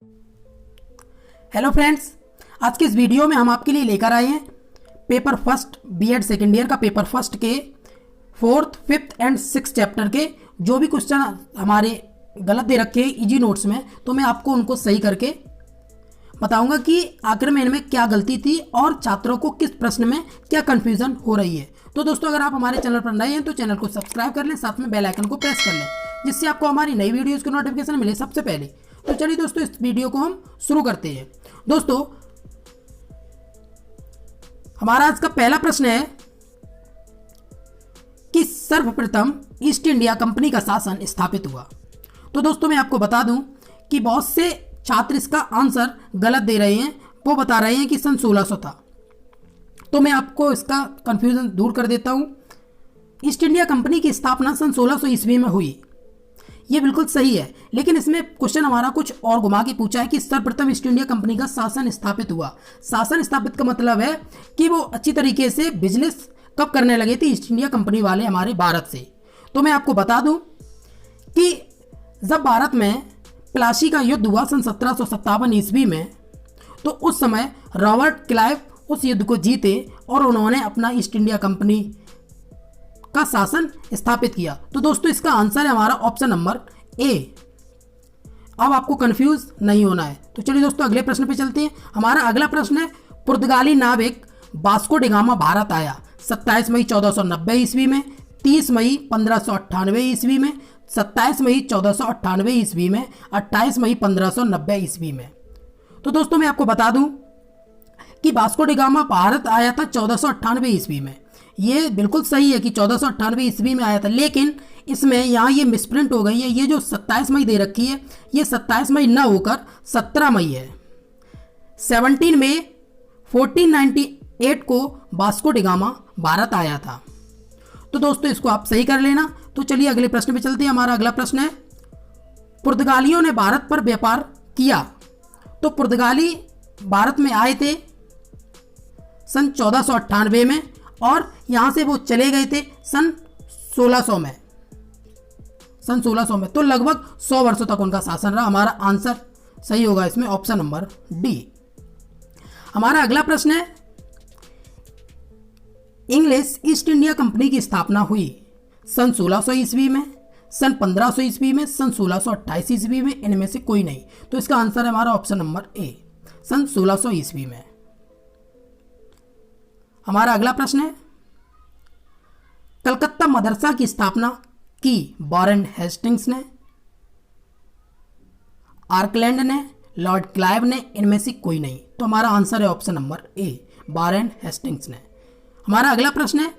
Hello friends, आज के इस वीडियो में हम आपके लिए लेकर आए हैं paper first BEd second year का पेपर फर्स्ट के fourth fifth and six chapter के जो भी क्वेश्चन हमारे गलत दे रखे हैं इजी नोट्स में, तो मैं आपको उनको सही करके बताऊंगा कि आखिर में इनमें क्या गलती थी और छात्रों को किस प्रश्न में क्या कंफ्यूजन हो रही है। तो दोस्तों, अगर आप हमारे चैनल पर नए हैं तो चैनल को सब्सक्राइब कर लें, साथ में बेल आइकन को प्रेस कर लें जिससे आपको हमारी नई वीडियोज़ की नोटिफिकेशन मिले सबसे पहले। तो चलिए दोस्तों, इस वीडियो को हम शुरू करते हैं। दोस्तों, हमारा आज का पहला प्रश्न है कि सर्वप्रथम ईस्ट इंडिया कंपनी का शासन स्थापित हुआ। तो दोस्तों, मैं आपको बता दूं कि बहुत से छात्र इसका आंसर गलत दे रहे हैं। वो बता रहे हैं कि सन 1600 था। तो मैं आपको इसका कंफ्यूजन दूर कर देता हूं। ईस्ट इंडिया कंपनी की स्थापना सन 1600 ईस्वी में हुई, ये बिल्कुल सही है, लेकिन इसमें क्वेश्चन हमारा कुछ और घुमा के पूछा है कि सर्वप्रथम ईस्ट इंडिया कंपनी का शासन स्थापित हुआ। शासन स्थापित का मतलब है कि वो अच्छी तरीके से बिजनेस कब करने लगे थे ईस्ट इंडिया कंपनी वाले हमारे भारत से। तो मैं आपको बता दूं कि जब भारत में प्लासी का युद्ध हुआ सन 1757 ईस्वी में, तो उस समय रॉबर्ट क्लाइव उस युद्ध को जीते और उन्होंने अपना ईस्ट इंडिया कंपनी का शासन स्थापित किया। तो दोस्तों, इसका आंसर है हमारा ऑप्शन नंबर ए। अब आपको कंफ्यूज नहीं होना है। तो चलिए दोस्तों, अगले प्रश्न पे चलते हैं। हमारा अगला प्रश्न है, पुर्तगाली नाविक वास्को डी गामा भारत आया 27 मई 1490 ईस्वी में, 30 मई 1598 ईस्वी में, 27 मई 1498 ईस्वी में, 28 मई 1590 ईस्वी में। तो दोस्तों, मैं आपको बता दूं कि वास्को डी गामा भारत आया था 1498 ईस्वी में। ये बिल्कुल सही है कि 1498 ईस्वी में आया था, लेकिन इसमें यहाँ ये मिसप्रिंट हो गई है। ये जो 27 मई दे रखी है, ये 27 मई ना होकर 17 मई है। 17 मई 1498 को वास्को डी गामा भारत आया था। तो दोस्तों, इसको आप सही कर लेना। तो चलिए अगले प्रश्न पे चलते हैं। हमारा अगला प्रश्न है, पुर्तगालियों ने भारत पर व्यापार किया। तो पुर्तगाली भारत में आए थे सन 1498 में और यहां से वो चले गए थे सन 1600 में। सन 1600 में तो लगभग 100 वर्षों तक उनका शासन रहा। हमारा आंसर सही होगा इसमें ऑप्शन नंबर डी। हमारा अगला प्रश्न है, इंग्लिश ईस्ट इंडिया कंपनी की स्थापना हुई सन 1600 ईस्वी में, सन 1500 ईस्वी में, सन 1628 ईस्वी में, इनमें से कोई नहीं। तो इसका आंसर है हमारा ऑप्शन नंबर ए, सन 1600 ईस्वी में। हमारा अगला प्रश्न है, कलकत्ता मदरसा की स्थापना की वारेन हेस्टिंग्स ने, आर्कलैंड ने, लॉर्ड क्लाइव ने, इनमें से कोई नहीं। तो हमारा आंसर है ऑप्शन नंबर ए, वारेन हेस्टिंग्स ने। हमारा अगला प्रश्न है,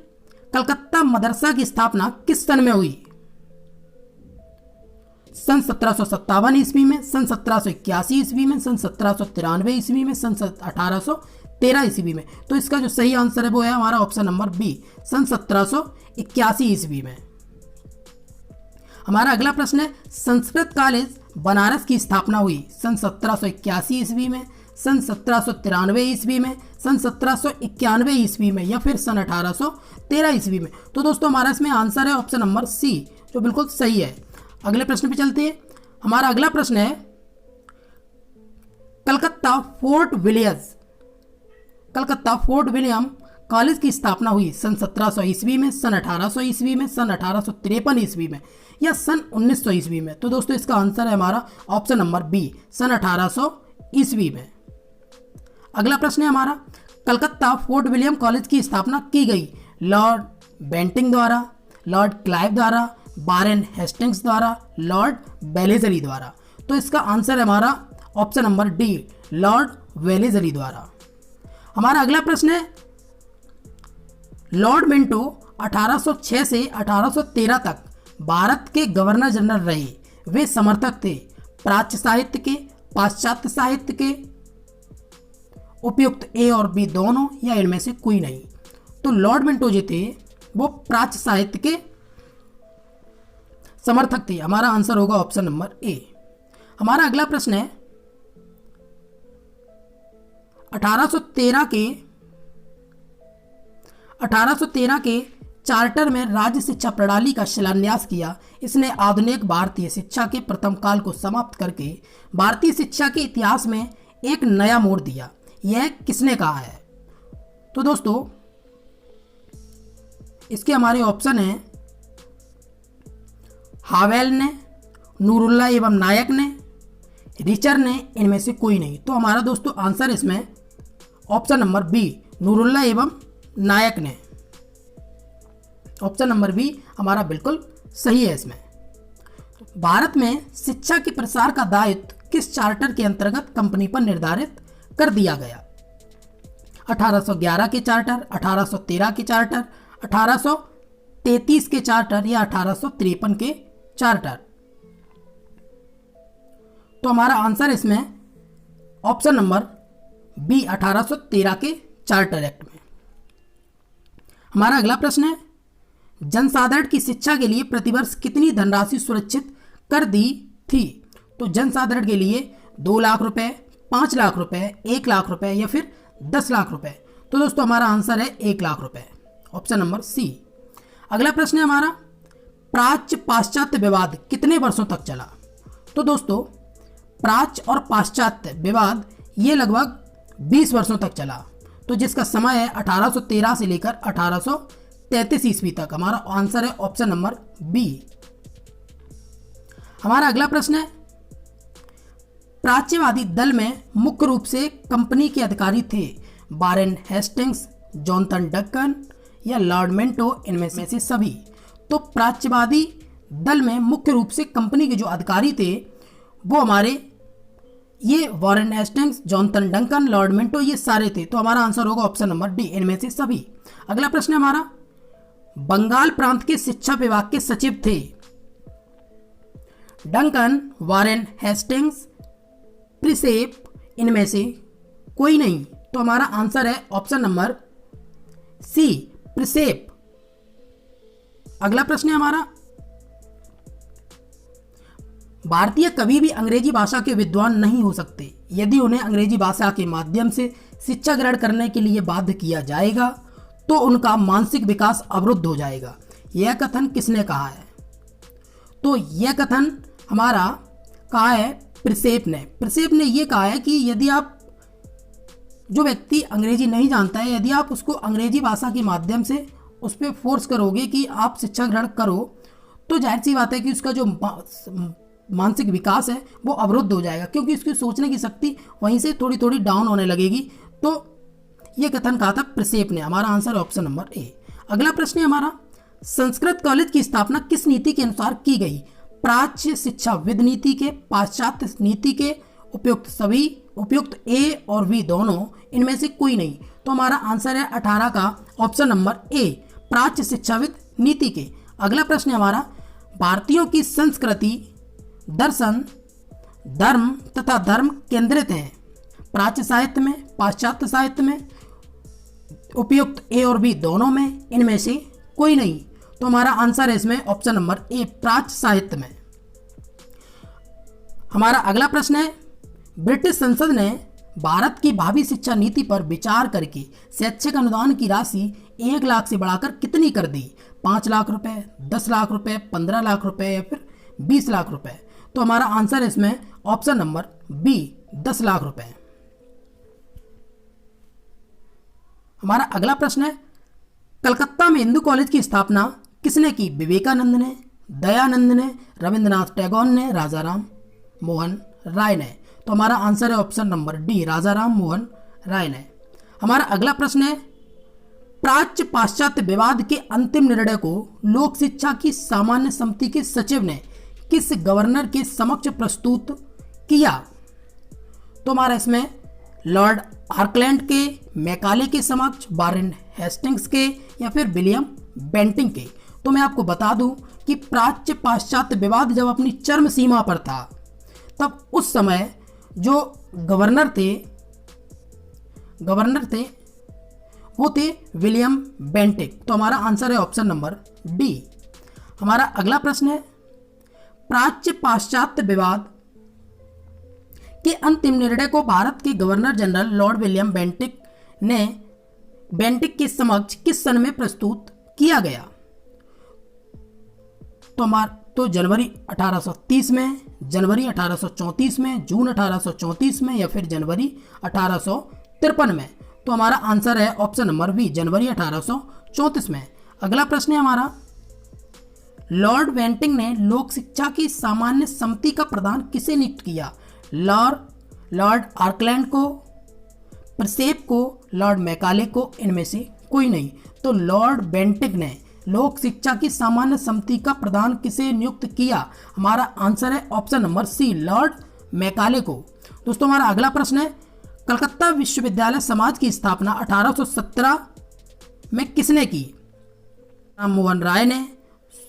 कलकत्ता मदरसा की स्थापना किस सन में हुई? सन 1757 ईस्वी में, सन 1781 ईस्वी में, सन 1793 ईस्वी में, सन 1813 ईस्वी में। तो इसका जो सही आंसर है वो है हमारा ऑप्शन नंबर बी, सन 1781 ईस्वी में। हमारा अगला प्रश्न है, संस्कृत कॉलेज बनारस की स्थापना हुई सन 1781 ईस्वी में, सन 1793 ईस्वी में, सन 1791 ईस्वी में, या फिर सन 1813 ईस्वी में। तो दोस्तों, हमारा इसमें आंसर है ऑप्शन नंबर सी, जो बिल्कुल सही है। अगले प्रश्न पे चलते हैं। हमारा अगला प्रश्न है, कलकत्ता फोर्ट विलियम कॉलेज की स्थापना हुई सन 1700 ईस्वी में, सन 1800 ईस्वी में, सन 1853 ईस्वी में, या सन 1900 ईस्वी में। तो दोस्तों, इसका आंसर है हमारा ऑप्शन नंबर बी, सन 1800 ईस्वी में। अगला प्रश्न है हमारा, कलकत्ता फोर्ट विलियम कॉलेज की स्थापना की गई लॉर्ड बेंटिंग द्वारा, लॉर्ड क्लाइव द्वारा, वारेन हेस्टिंग्स द्वारा, लॉर्ड वेलेस्ली द्वारा। तो इसका आंसर है हमारा option number D, Lord Wellesley द्वारा। हमारा अगला प्रश्न है, लॉर्ड मिंटो 1806 से 1813 तक भारत के गवर्नर जनरल रहे। वे समर्थक थे प्राच्य साहित्य के, पाश्चात्य साहित्य के, उपयुक्त ए और बी दोनों, या इनमें से कोई नहीं। तो लॉर्ड मिंटो जो थे वो प्राच्य साहित्य के समर्थक थे। हमारा आंसर होगा ऑप्शन नंबर ए। हमारा अगला प्रश्न है, 1813 के चार्टर में राज्य शिक्षा प्रणाली का शिलान्यास किया। इसने आधुनिक भारतीय शिक्षा के प्रथम काल को समाप्त करके भारतीय शिक्षा के इतिहास में एक नया मोड़ दिया। यह किसने कहा है? तो दोस्तों इसके हमारे ऑप्शन हैं हावेल ने, नूरुल्लाह एवं नायक ने, रिचर ने, इनमें से कोई नहीं। तो हमारा दोस्तों आंसर इसमें ऑप्शन नंबर बी, नूरुल्लाह एवं नायक ने। ऑप्शन नंबर बी हमारा बिल्कुल सही है। इसमें भारत में शिक्षा के प्रसार का दायित्व किस चार्टर के अंतर्गत कंपनी पर निर्धारित कर दिया गया? 1811 के चार्टर, 1813 के चार्टर, 1833 के चार्टर या 1853 के चार्टर? तो हमारा आंसर इसमें ऑप्शन नंबर बी 1813 के चार्टर एक्ट में। हमारा अगला प्रश्न है, जनसाधारण की शिक्षा के लिए प्रतिवर्ष कितनी धनराशि सुरक्षित कर दी थी? तो जनसाधारण के लिए 2 लाख रुपए, 5 लाख रुपए, 1 लाख रुपए या फिर 10 लाख रुपए? तो दोस्तों हमारा आंसर है 1 लाख रुपए, ऑप्शन नंबर सी। अगला प्रश्न है हमारा, प्राच्य पाश्चात्य विवाद कितने वर्षों तक चला? तो दोस्तों प्राच्य और पाश्चात्य विवाद ये लगभग 20 वर्षों तक चला। तो जिसका समय है 1813 से लेकर 1833 ईस्वी तक। हमारा आंसर है ऑप्शन नंबर बी। हमारा अगला प्रश्न है, प्राच्यवादी दल में मुख्य रूप से कंपनी के अधिकारी थे वारेन हेस्टिंग्स, जॉनथन डक्कन या लॉर्ड मिंटो, इनमें से सभी? तो प्राच्यवादी दल में मुख्य रूप से कंपनी के जो अधिकारी थे वो हमारे ये Warren Hastings, Jonathan Duncan, Lord Minto, ये सारे थे। तो हमारा आंसर होगा ऑप्शन नंबर डी, इनमें से सभी। अगला प्रश्न है हमारा, बंगाल प्रांत के शिक्षा विभाग के सचिव थे डंकन, वारेन हेस्टिंग्स, प्रिसेप, इनमें से कोई नहीं। तो हमारा आंसर है ऑप्शन नंबर सी, प्रिसेप। अगला प्रश्न है हमारा, भारतीय कभी भी अंग्रेजी भाषा के विद्वान नहीं हो सकते यदि उन्हें अंग्रेजी भाषा के माध्यम से शिक्षा ग्रहण करने के लिए बाध्य किया जाएगा तो उनका मानसिक विकास अवरुद्ध हो जाएगा। यह कथन किसने कहा है? तो यह कथन हमारा कहा है प्रिसेप ने। प्रिसेप ने यह कहा है कि यदि आप, जो व्यक्ति अंग्रेजी नहीं जानता है, यदि आप उसको अंग्रेजी भाषा के माध्यम से उस पर फोर्स करोगे कि आप शिक्षा ग्रहण करो, तो जाहिर सी बात है कि उसका जो मानसिक विकास है वो अवरुद्ध हो जाएगा, क्योंकि उसकी सोचने की शक्ति वहीं से थोड़ी थोड़ी डाउन होने लगेगी। तो ये कथन कहा था प्रिसेप ने। हमारा आंसर ऑप्शन नंबर ए। अगला प्रश्न है हमारा, संस्कृत कॉलेज की स्थापना किस नीति के अनुसार की गई? प्राच्य शिक्षाविद नीति के, पाश्चात्य नीति के, उपयुक्त सभी, उपयुक्त ए और बी दोनों, इनमें से कोई नहीं। तो हमारा आंसर है 18 का ऑप्शन नंबर ए, प्राच्य शिक्षाविद नीति के। अगला प्रश्न है हमारा, भारतीयों की संस्कृति, दर्शन, धर्म तथा धर्म केंद्रित है प्राच्य साहित्य में, पाश्चात्य साहित्य में, उपयुक्त ए और बी दोनों में, इनमें से कोई नहीं। तो हमारा आंसर है इसमें ऑप्शन नंबर ए, प्राच्य साहित्य में। हमारा अगला प्रश्न है, ब्रिटिश संसद ने भारत की भावी शिक्षा नीति पर विचार करके शैक्षिक अनुदान की राशि 1 लाख से बढ़ाकर कितनी कर दी? 5 लाख रुपए, 10 लाख रुपए, 15 लाख रुपए या फिर 20 लाख रुपए? तो हमारा आंसर इसमें ऑप्शन नंबर बी, 10 लाख रुपए। हमारा अगला प्रश्न है, कलकत्ता में हिंदू कॉलेज की स्थापना किसने की? विवेकानंद ने, दयानंद ने, रविंद्रनाथ टैगोर ने, राजा राम मोहन राय ने? तो हमारा आंसर है ऑप्शन नंबर डी, राजा राम मोहन राय ने। हमारा अगला प्रश्न है, प्राच्य पाश्चात्य विवाद के अंतिम निर्णय को लोक शिक्षा की सामान्य समिति के सचिव ने किस गवर्नर के समक्ष प्रस्तुत किया? तो हमारा इसमें लॉर्ड आर्कलैंड के, मैकाले के समक्ष, वारेन हेस्टिंग्स के या फिर विलियम बेंटिंग के? तो मैं आपको बता दूं कि प्राच्य पाश्चात्य विवाद जब अपनी चरम सीमा पर था, तब उस समय जो गवर्नर थे वो थे विलियम बेंटिक। तो हमारा आंसर है ऑप्शन नंबर डी। हमारा अगला प्रश्न है, प्राच्य पाश्चात्य विवाद के अंतिम निर्णय को भारत के governor general Lord William Bentinck के समक्ष किस सन में प्रस्तुत किया गया? तो जनवरी 1830 में, जनवरी 1834 में, जून 1834 में या फिर जनवरी 1853 में। तो हमारा आंसर है ऑप्शन नंबर बी, जनवरी 1834 में। अगला प्रश्न है हमारा, लॉर्ड बेंटिंक ने लोक शिक्षा की सामान्य समिति का प्रदान किसे नियुक्त किया? लॉर्ड आर्कलैंड को, प्रिंसेप को, लॉर्ड मैकाले को, इनमें से कोई नहीं। तो लॉर्ड बेंटिक ने लोक शिक्षा की सामान्य समिति का प्रदान किसे नियुक्त किया? हमारा आंसर है option number C, Lord Macaulay को। दोस्तों हमारा अगला प्रश्न है, कलकत्ता विश्वविद्यालय समाज की स्थापना 1817 में किसने की? राम मोहन राय ने,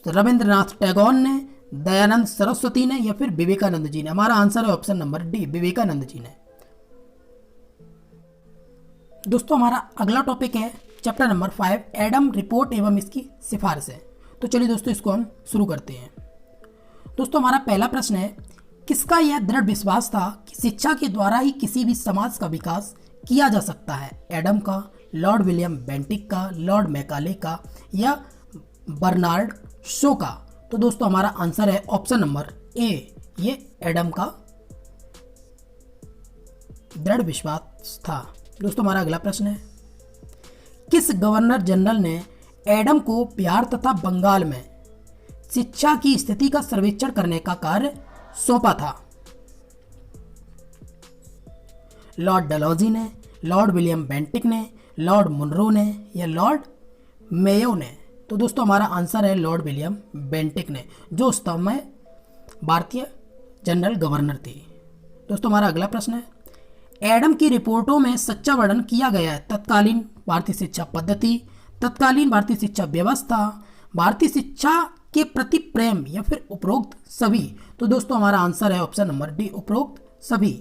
रविंद्रनाथ टैगोर ने, दयानंद सरस्वती ने या फिर विवेकानंद जी ने? हमारा आंसर है option number D, Vivekananda ji ने। दोस्तों हमारा अगला टॉपिक है चैप्टर नंबर 5, एडम रिपोर्ट एवं इसकी सिफारिशें। तो चलिए दोस्तों इसको हम शुरू करते हैं। दोस्तों हमारा पहला प्रश्न है, किसका यह दृढ़ विश्वास था कि शिक्षा के द्वारा ही किसी भी समाज का विकास किया जा सकता है? एडम का, लॉर्ड विलियम बेंटिक का, लॉर्ड मैकाले का या बर्नार्ड शो का? तो दोस्तों हमारा आंसर है ऑप्शन नंबर ए, ये एडम का दृढ़ विश्वास था। दोस्तों हमारा अगला प्रश्न है, किस गवर्नर जनरल ने एडम को बिहार तथा बंगाल में शिक्षा की स्थिति का सर्वेक्षण करने का कार्य सौंपा था? लॉर्ड डलहौजी ने, लॉर्ड विलियम बेंटिक ने, लॉर्ड मुनरो ने या लॉर्ड मेयो ने? तो दोस्तों हमारा आंसर है लॉर्ड विलियम बेंटिक ने, जो उस समय भारतीय जनरल गवर्नर थे। दोस्तों हमारा अगला प्रश्न है, एडम की रिपोर्टों में सच्चा वर्णन किया गया है तत्कालीन भारतीय शिक्षा पद्धति, तत्कालीन भारतीय शिक्षा व्यवस्था, भारतीय शिक्षा के प्रति प्रेम या फिर उपरोक्त सभी? तो दोस्तों हमारा आंसर है ऑप्शन नंबर डी, उपरोक्त सभी।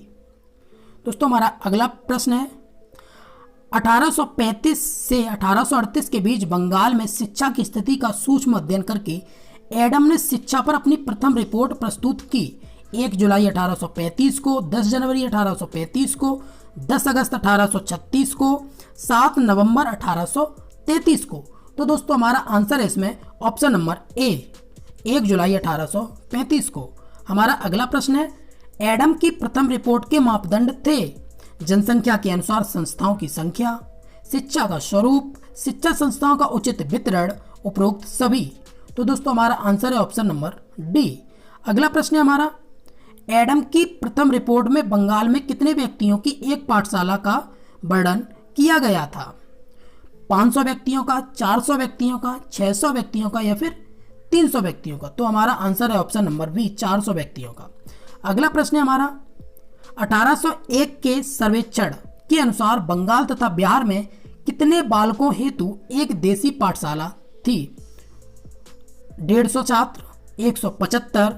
दोस्तों हमारा अगला प्रश्न है, 1835 से 1838 के बीच बंगाल में शिक्षा की स्थिति का सूक्ष्म अध्ययन करके एडम ने शिक्षा पर अपनी प्रथम रिपोर्ट प्रस्तुत की। 1 जुलाई 1835 को, 10 जनवरी 1835 को, 10 अगस्त 1836 को, 7 नवंबर 1833 को? तो दोस्तों हमारा आंसर है इसमें ऑप्शन नंबर ए, 1 जुलाई 1835 को। हमारा अगला प्रश्न है, एडम की प्रथम रिपोर्ट के मापदंड थे? जनसंख्या के अनुसार संस्थाओं की संख्या, शिक्षा का स्वरूप, शिक्षा संस्थाओं का उचित वितरण, उपरोक्त सभी? तो दोस्तों हमारा आंसर है ऑप्शन नंबर डी। अगला प्रश्न है हमारा, एडम की प्रथम रिपोर्ट में बंगाल में कितने व्यक्तियों की एक पाठशाला का वर्णन किया गया था? 500 व्यक्तियों का, 400 व्यक्तियों का, 600 व्यक्तियों का या फिर 300 व्यक्तियों का? तो हमारा आंसर है ऑप्शन नंबर बी, 400 व्यक्तियों का। अगला प्रश्न है हमारा, 1801 के सर्वेक्षण के अनुसार बंगाल तथा बिहार में कितने बालकों हेतु एक देसी पाठशाला थी? 150 छात्र, 175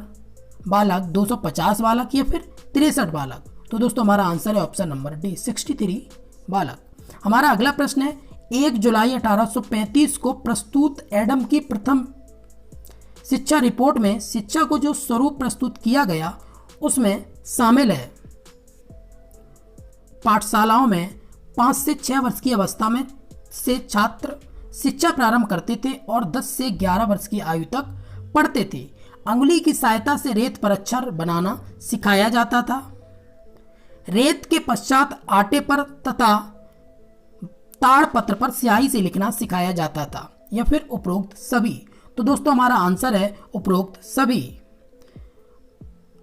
बालक, 250 बालक या फिर 63 बालक? तो दोस्तों हमारा आंसर है ऑप्शन नंबर डी, 63 बालक। हमारा अगला प्रश्न है, 1 जुलाई 1835 को प्रस्तुत एडम की प्रथम शिक्षा रिपोर्ट में शिक्षा को जो स्वरूप प्रस्तुत किया गया उसमें शामिल है पाठशालाओं में 5 से 6 वर्ष की अवस्था में से छात्र शिक्षा प्रारंभ करते थे और 10 से 11 वर्ष की आयु तक पढ़ते थे। अंगुली की सहायता से रेत पर अक्षर बनाना सिखाया जाता था। रेत के पश्चात आटे पर तथा ताड़पत्र पर स्याही से लिखना सिखाया जाता था या फिर उपरोक्त सभी? तो दोस्तों हमारा आंसर है उपरोक्त सभी।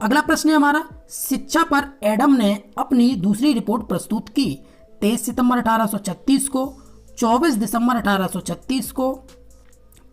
अगला प्रश्न है हमारा, शिक्षा पर एडम ने अपनी दूसरी रिपोर्ट प्रस्तुत की 23 सितंबर 1836 को, 24 दिसंबर 1836 को,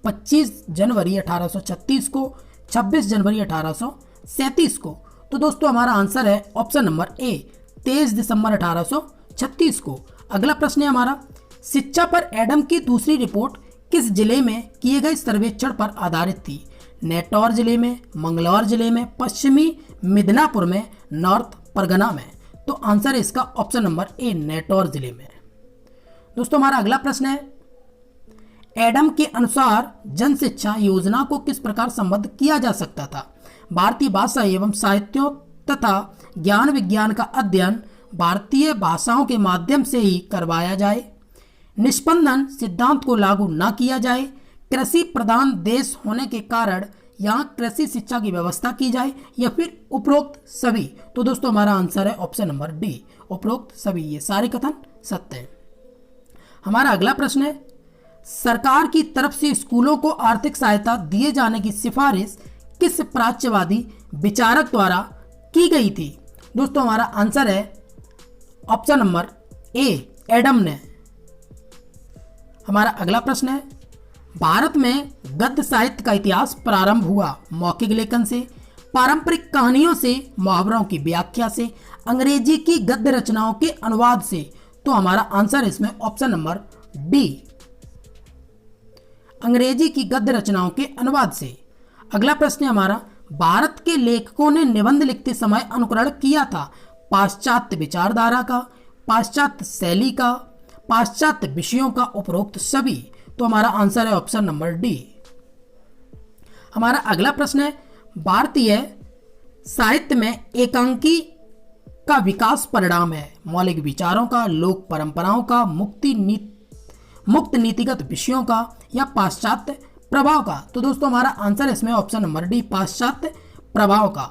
25 जनवरी 1836 को, 26 जनवरी 1837 को? तो दोस्तों हमारा आंसर है ऑप्शन नंबर ए, 23 दिसंबर 1836 को। अगला प्रश्न है हमारा, शिक्षा पर एडम की दूसरी रिपोर्ट किस जिले में किए गए सर्वेक्षण पर आधारित थी? नेटौर जिले में, मंगलौर जिले में, पश्चिमी मिदनापुर में, नॉर्थ परगना में? तो आंसर है इसका ऑप्शन नंबर ए, नेटौर जिले में। दोस्तों हमारा अगला प्रश्न है, एडम के अनुसार जन शिक्षा योजना को किस प्रकार संबद्ध किया जा सकता था? भारतीय भाषा एवं साहित्यों तथा ज्ञान विज्ञान का अध्ययन भारतीय भाषाओं के माध्यम से ही करवाया जाए, निष्पंदन सिद्धांत को लागू न किया जाए, कृषि प्रधान देश होने के कारण यहाँ कृषि शिक्षा की व्यवस्था की जाए या फिर उपरोक्त सभी। तो दोस्तों हमारा आंसर है ऑप्शन नंबर डी, उपरोक्त सभी। ये सारे कथन सत्य हैं। हमारा अगला प्रश्न है, सरकार की तरफ से स्कूलों को आर्थिक सहायता दिए जाने की सिफारिश किस प्राच्यवादी विचारक द्वारा की गई थी? दोस्तों हमारा आंसर है ऑप्शन नंबर ए, एडम ने। हमारा अगला प्रश्न है, भारत में गद्य साहित्य का इतिहास प्रारंभ हुआ मौखिक लेखन से, पारंपरिक कहानियों से, मुहावरों की व्याख्या से, अंग्रेजी की गद्य रचनाओं के अनुवाद से। तो हमारा आंसर इसमें ऑप्शन नंबर डी, अंग्रेजी की गद्य रचनाओं के अनुवाद से। अगला प्रश्न है हमारा, भारत के लेखकों ने निबंध लिखते समय अनुकरण किया था पाश्चात्य विचारधारा का, पाश्चात्य शैली का, पाश्चात्य विषयों का, उपरोक्त सभी। तो हमारा आंसर है ऑप्शन नंबर डी। हमारा अगला प्रश्न है, भारतीय साहित्य में एकांकी का विकास परिणाम है मौलिक विचारों का, लोक परंपराओं का, मुक्त नीतिगत विषयों का या पाश्चात्य प्रभाव का? तो दोस्तों हमारा आंसर इसमें ऑप्शन नंबर डी, पाश्चात्य प्रभाव का।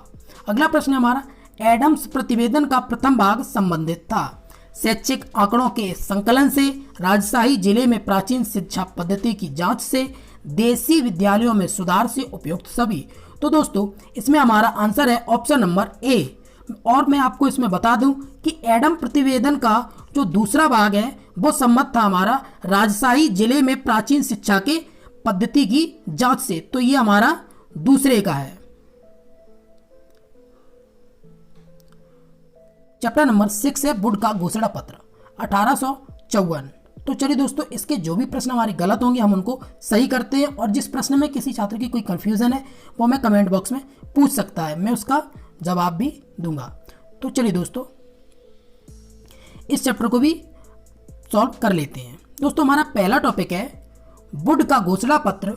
अगला प्रश्न है हमारा, एडम्स प्रतिवेदन का प्रथम भाग संबंधित था शैक्षिक आंकड़ों के संकलन से, राजशाही जिले में प्राचीन शिक्षा पद्धति की जांच से, देसी विद्यालयों में सुधार से, उपयुक्त सभी। तो दोस्तों इसमें हमारा आंसर है ऑप्शन नंबर ए। और मैं आपको इसमें बता दूं कि एडम प्रतिवेदन का जो दूसरा भाग है वो सम्मत था हमारा राजशाही जिले में प्राचीन शिक्षा के पद्धति की जांच से। तो ये हमारा दूसरे का है। चैप्टर नंबर 6 है वुड का घोषणा पत्र 1854। तो चलिए दोस्तों, इसके जो भी प्रश्न हमारे गलत होंगे हम उनको सही करते हैं, और जिस प्रश्न में किसी छात्र की कोई कंफ्यूजन है वो हमें कमेंट बॉक्स में पूछ सकता है, मैं उसका जवाब भी दूंगा। तो चलिए दोस्तों इस चैप्टर को भी सॉल्व कर लेते हैं। दोस्तों हमारा पहला टॉपिक है वुड का घोषणा पत्र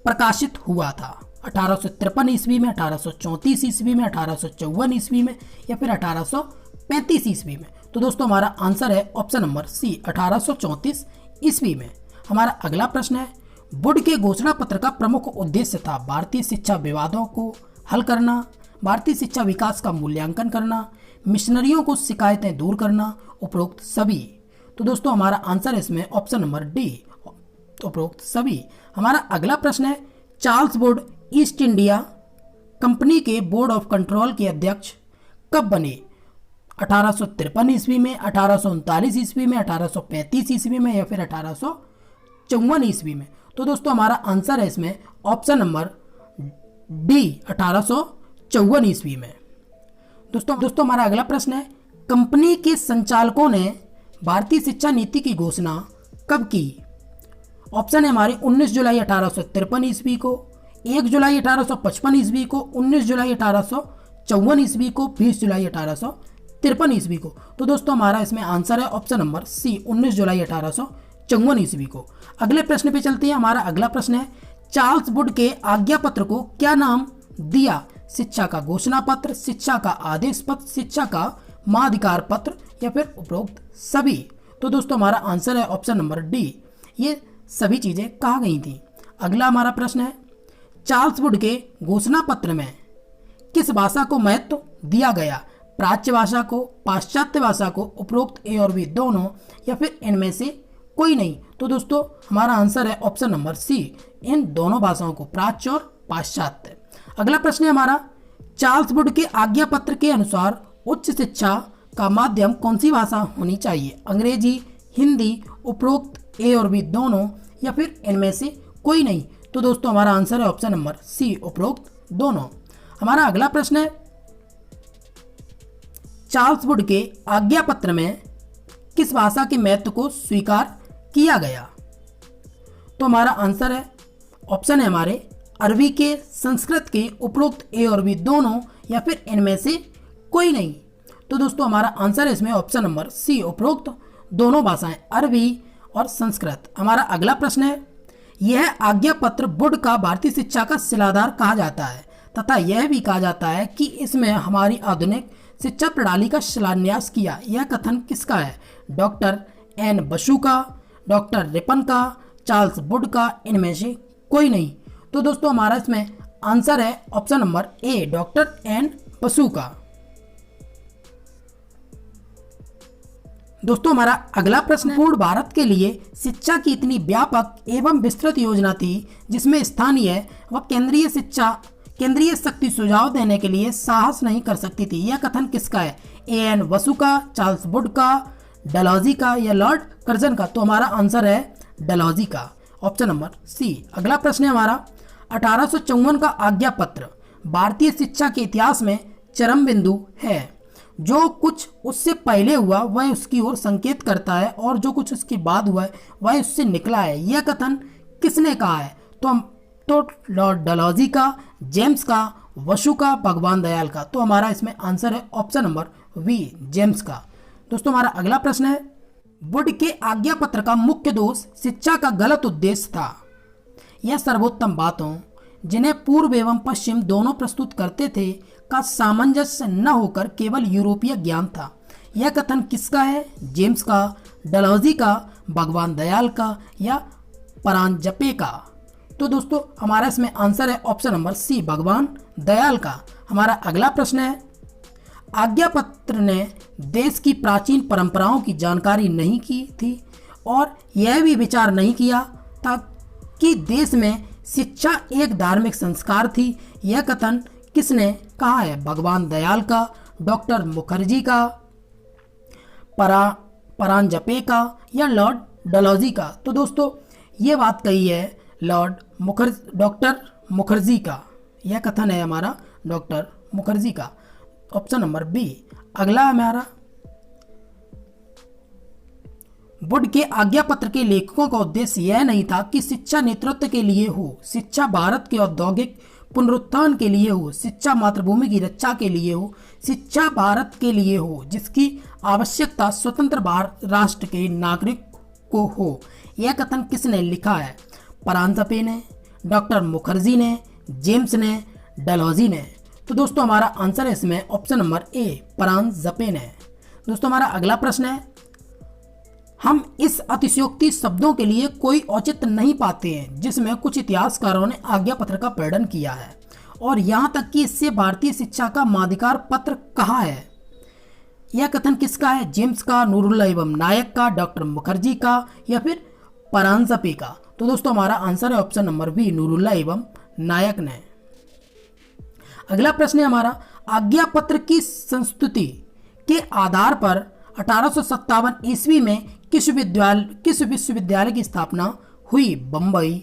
प्रकाशित हुआ था 1853 ईस्वी में, 1834 ईस्वी में, 1854 ईस्वी में या फिर 1835 ईस्वी में? तो दोस्तों हमारा आंसर है ऑप्शन नंबर सी, 1834 ईस्वी में। हमारा अगला प्रश्न है, वुड के घोषणा पत्र का प्रमुख उद्देश्य था भारतीय शिक्षा विवादों को हल करना, भारतीय शिक्षा विकास का मूल्यांकन करना, मिशनरियों को शिकायतें दूर करना, उपरोक्त सभी। तो दोस्तों हमारा आंसर है इसमें ऑप्शन नंबर डी, उपरोक्त सभी। हमारा अगला प्रश्न है, Charles Wood east India company के बोर्ड ऑफ कंट्रोल के अध्यक्ष कब बने? 1853 ईस्वी में, 1839 ईस्वी में, 1835 ईस्वी में या फिर 1854 ईस्वी में? तो दोस्तों हमारा आंसर है इसमें ऑप्शन नंबर डी, 1854 ईस्वी में। दोस्तों हमारा अगला प्रश्न है, कंपनी के संचालकों ने भारतीय शिक्षा नीति की घोषणा कब की? ऑप्शन है हमारे 19 जुलाई 1853 ईस्वी को, 1 जुलाई 1855 ईस्वी को, 19 जुलाई 1854 ईस्वी को, 20 जुलाई 1853 ईस्वी को? तो दोस्तों हमारा इसमें आंसर है ऑप्शन नंबर सी, 19 जुलाई 1854 ईस्वी को। अगले प्रश्न पे चलते हैं। हमारा अगला प्रश्न है, चार्ल्स वुड के आज्ञा पत्र को क्या नाम दिया? शिक्षा का घोषणा पत्र, शिक्षा का आदेश पत्र, शिक्षा का माधिकार पत्र या फिर उपरोक्त सभी? तो दोस्तों हमारा आंसर है ऑप्शन नंबर डी, ये सभी चीजें कहा गई थी। अगला हमारा प्रश्न है, चार्ल्स वुड के घोषणा पत्र में किस भाषा को महत्व दिया गया? प्राच्य भाषा को, पाश्चात्य भाषा को, उपरोक्त ए और बी दोनों या फिर इनमें से कोई नहीं? तो दोस्तों हमारा आंसर है ऑप्शन नंबर सी, इन दोनों भाषाओं को, प्राच्य और पाश्चात्य। अगला प्रश्न है हमारा, चार्ल्स वुड के आज्ञा पत्र के अनुसार उच्च शिक्षा का माध्यम कौन सी भाषा होनी चाहिए? अंग्रेजी, हिंदी, उपरोक्त ए और बी दोनों या फिर इनमें से कोई नहीं? तो दोस्तों हमारा आंसर है ऑप्शन नंबर सी, उपरोक्त दोनों। हमारा अगला प्रश्न है, चार्ल्स वुड के आज्ञा पत्र में किस भाषा के महत्व को स्वीकार किया गया? तो हमारा आंसर है ऑप्शन है हमारे अरबी के, संस्कृत के, उपरोक्त ए और बी दोनों या फिर इनमें से कोई नहीं? तो दोस्तों हमारा आंसर है इसमें ऑप्शन नंबर सी, उपरोक्त दोनों भाषाएं, अरबी और संस्कृत। हमारा अगला प्रश्न है, यह आज्ञा पत्र वुड का भारतीय शिक्षा का शिलाधार कहा जाता है तथा यह भी कहा जाता है कि इसमें हमारी आधुनिक शिक्षा प्रणाली का शिलान्यास किया। यह कथन किसका है? डॉक्टर एन बसु का, डॉक्टर रिपन का, चार्ल्स वुड का, इनमें से कोई नहीं? तो दोस्तों हमारा इसमें आंसर है option number A, doctor N Basu का। दोस्तों हमारा अगला प्रश्न, पूर्ण भारत के लिए शिक्षा की इतनी व्यापक एवं विस्तृत योजना थी जिसमें स्थानीय व केंद्रीय शक्ति सुझाव देने के लिए साहस नहीं कर सकती थी। यह कथन किसका है? ए एन बसु का, चार्ल्स वुड का, डलहौजी का या लॉर्ड कर्जन का? तो हमारा आंसर है डलहौजी का, ऑप्शन नंबर सी। अगला प्रश्न है हमारा 1854 का आज्ञा पत्र भारतीय शिक्षा के इतिहास में चरम बिंदु है। जो कुछ उससे पहले हुआ वह उसकी ओर संकेत करता है और जो कुछ उसके बाद हुआ है वह उससे निकला है। यह कथन किसने कहा है? तो लॉर्ड डलहौजी का, जेम्स का, बसु का, भगवान दयाल का? तो हमारा इसमें आंसर है ऑप्शन नंबर वी, जेम्स का। दोस्तों हमारा अगला प्रश्न है, वुड के आज्ञा पत्र का मुख्य दोष शिक्षा का गलत उद्देश्य था। यह सर्वोत्तम बातों जिन्हें पूर्व एवं पश्चिम दोनों प्रस्तुत करते थे का सामंजस्य न होकर केवल यूरोपीय ज्ञान था। यह कथन किसका है? जेम्स का, डलहौजी का, भगवान दयाल का या परांजपे का? तो दोस्तों हमारा इसमें आंसर है ऑप्शन नंबर सी, भगवान दयाल का। हमारा अगला प्रश्न है, आज्ञा पत्र ने देश की प्राचीन परंपराओं की जानकारी नहीं की थी और यह भी विचार नहीं किया था कि देश में शिक्षा एक धार्मिक संस्कार थी। यह कथन किसने कहा है? भगवान दयाल का, डॉक्टर मुखर्जी का, परांजपे का या लॉर्ड डलहौजी का? तो दोस्तों ये बात कही है डॉक्टर मुखर्जी का। यह कथन है हमारा डॉक्टर मुखर्जी का, ऑप्शन नंबर बी। अगला हमारा, वुड के आज्ञा पत्र के लेखकों का उद्देश्य यह नहीं था कि शिक्षा नेतृत्व के लिए हो, शिक्षा भारत के औद्योगिक पुनरुत्थान के लिए हो, शिक्षा मातृभूमि की रक्षा के लिए हो, शिक्षा भारत के लिए हो जिसकी आवश्यकता स्वतंत्र भारत राष्ट्र के नागरिक को हो। यह कथन किसने लिखा है? परांजपे ने, डॉक्टर मुखर्जी ने, जेम्स ने, डलहौजी ने? तो दोस्तों हमारा आंसर है इसमें ऑप्शन नंबर ए, परांजपे ने। दोस्तों हमारा अगला प्रश्न है, हम इस अतिशयोक्ति शब्दों के लिए कोई औचित्य नहीं पाते हैं जिसमें कुछ इतिहासकारों ने आज्ञा पत्र का वर्णन किया है और यहाँ तक कि इससे भारतीय शिक्षा का माधिकार पत्र कहा है। यह कथन किसका है? जेम्स का, नूरुल्लाह एवं नायक का, डॉक्टर मुखर्जी का या फिर परांजपे का? तो दोस्तों हमारा आंसर है ऑप्शन नंबर बी, नूरुल्लाह एवं नायक ने। अगला प्रश्न है हमारा, आज्ञा पत्र की संस्तुति के आधार पर 1857 ईस्वी में किस विश्वविद्यालय की स्थापना हुई? बम्बई,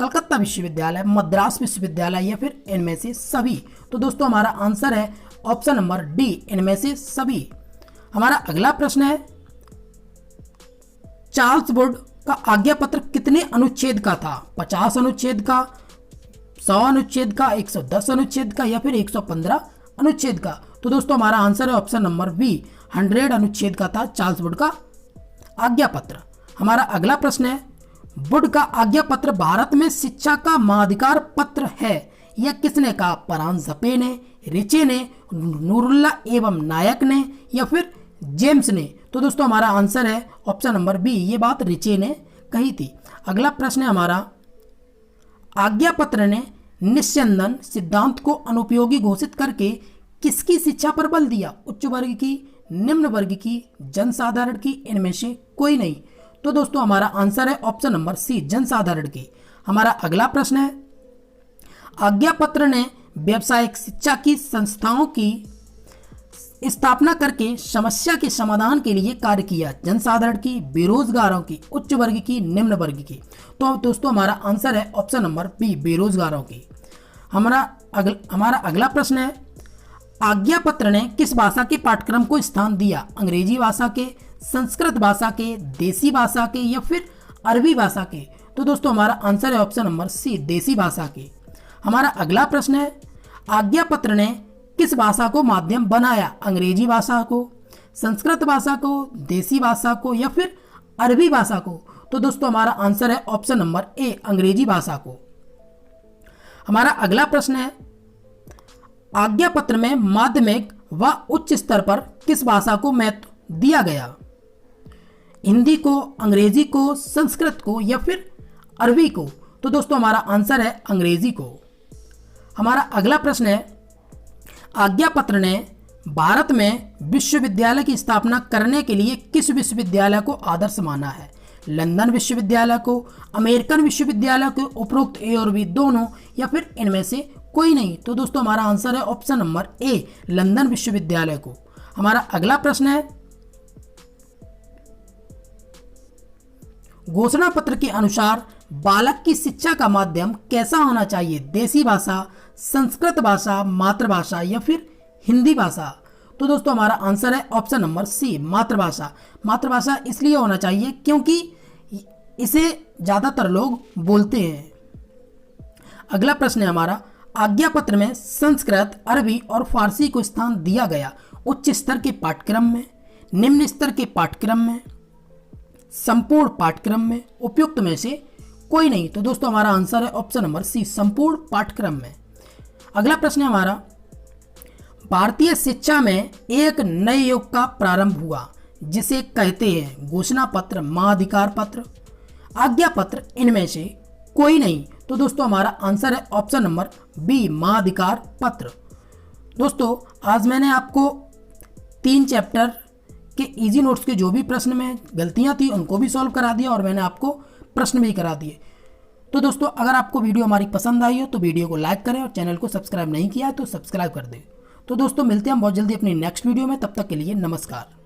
कलकत्ता विश्वविद्यालय, मद्रास विश्वविद्यालय या फिर इनमें से सभी? तो दोस्तों हमारा आंसर है ऑप्शन नंबर डी, इनमें से सभी। हमारा अगला प्रश्न है, चार्ल्स वुड का आज्ञा पत्र कितने अनुच्छेद का था? 50 अनुच्छेद का, 100 अनुच्छेद का, 110 अनुच्छेद का या फिर 115 अनुच्छेद का? तो दोस्तों हमारा आंसर है ऑप्शन नंबर बी, 100 अनुच्छेद का था चार्ल्स वुड का आज्ञा पत्र। हमारा अगला प्रश्न है, वुड का आज्ञा पत्र भारत में शिक्षा का मानवाधिकार पत्र है। यह किसने कहा? परांजपे ने, रिचे ने, नूरुल्लाह एवं नायक ने या फिर जेम्स ने? तो दोस्तों हमारा आंसर है ऑप्शन नंबर बी, ये बात रिचे ने कही थी। अगला प्रश्न है हमारा, आज्ञा पत्र ने निस्यंदन सिद्धांत को अनुपयोगी घोषित करके किसकी शिक्षा पर बल दिया? उच्च वर्ग की, निम्न वर्ग की, जनसाधारण की, इनमें से कोई नहीं? तो दोस्तों हमारा आंसर है ऑप्शन नंबर सी, जनसाधारण की। हमारा अगला प्रश्न है, आज्ञा पत्र ने व्यावसायिक शिक्षा की संस्थाओं की स्थापना करके समस्या के समाधान के लिए कार्य किया। जनसाधारण की, बेरोजगारों की, उच्च वर्ग की, निम्न वर्ग की? तो दोस्तों हमारा आंसर है ऑप्शन नंबर बी, बेरोजगारों की। हमारा अगला प्रश्न है, आज्ञा पत्र ने किस भाषा के पाठ्यक्रम को स्थान दिया? अंग्रेजी भाषा के, संस्कृत भाषा के, देसी भाषा के या फिर अरबी भाषा के? तो दोस्तों हमारा आंसर है ऑप्शन नंबर सी, देसी भाषा के। हमारा अगला प्रश्न है, आज्ञा पत्र ने किस भाषा को माध्यम बनाया? अंग्रेजी भाषा को, संस्कृत भाषा को, देसी भाषा को या फिर अरबी भाषा को? तो दोस्तों हमारा आंसर है ऑप्शन नंबर ए, अंग्रेजी भाषा को। हमारा अगला प्रश्न है, आज्ञा पत्र में माध्यमिक व उच्च स्तर पर किस भाषा को महत्व दिया गया? हिंदी को, अंग्रेजी को, संस्कृत को या फिर अरबी को? तो दोस्तों हमारा आंसर है अंग्रेजी को। हमारा अगला प्रश्न है, आज्ञा पत्र ने भारत में विश्वविद्यालय की स्थापना करने के लिए किस विश्वविद्यालय को आदर्श माना है? लंदन विश्वविद्यालय को, अमेरिकन विश्वविद्यालय को, उपरोक्त ए और बी दोनों, या फिर इनमें से कोई नहीं? तो दोस्तों हमारा आंसर है ऑप्शन नंबर ए, लंदन विश्वविद्यालय को। हमारा अगला प्रश्न है, घोषणा पत्र के अनुसार बालक की शिक्षा का माध्यम कैसा होना चाहिए? देसी भाषा, संस्कृत भाषा, मातृभाषा या फिर हिंदी भाषा? तो दोस्तों हमारा आंसर है ऑप्शन नंबर सी, मातृभाषा। मातृभाषा इसलिए होना चाहिए क्योंकि इसे ज़्यादातर लोग बोलते हैं। अगला प्रश्न है हमारा, आज्ञा पत्र में संस्कृत, अरबी और फारसी को स्थान दिया गया उच्च स्तर के पाठ्यक्रम में, निम्न स्तर के पाठ्यक्रम में, संपूर्ण पाठ्यक्रम में, उपयुक्त में से कोई नहीं? तो दोस्तों हमारा आंसर है ऑप्शन नंबर सी, संपूर्ण पाठ्यक्रम में। अगला प्रश्न है हमारा, भारतीय शिक्षा में एक नए युग का प्रारंभ हुआ जिसे कहते हैं घोषणा पत्र, महाधिकार पत्र, आज्ञा पत्र, इनमें से कोई नहीं? तो दोस्तों हमारा आंसर है ऑप्शन नंबर बी, महाधिकार पत्र। दोस्तों आज मैंने आपको 3 चैप्टर के इजी नोट्स के जो भी प्रश्न में गलतियां थी उनको भी सॉल्व करा दिया और मैंने आपको प्रश्न भी करा दिए। तो दोस्तों अगर आपको वीडियो हमारी पसंद आई हो तो वीडियो को लाइक करें और चैनल को सब्सक्राइब नहीं किया है तो सब्सक्राइब कर दें। तो दोस्तों मिलते हैं हम बहुत जल्दी अपनी नेक्स्ट वीडियो में, तब तक के लिए नमस्कार।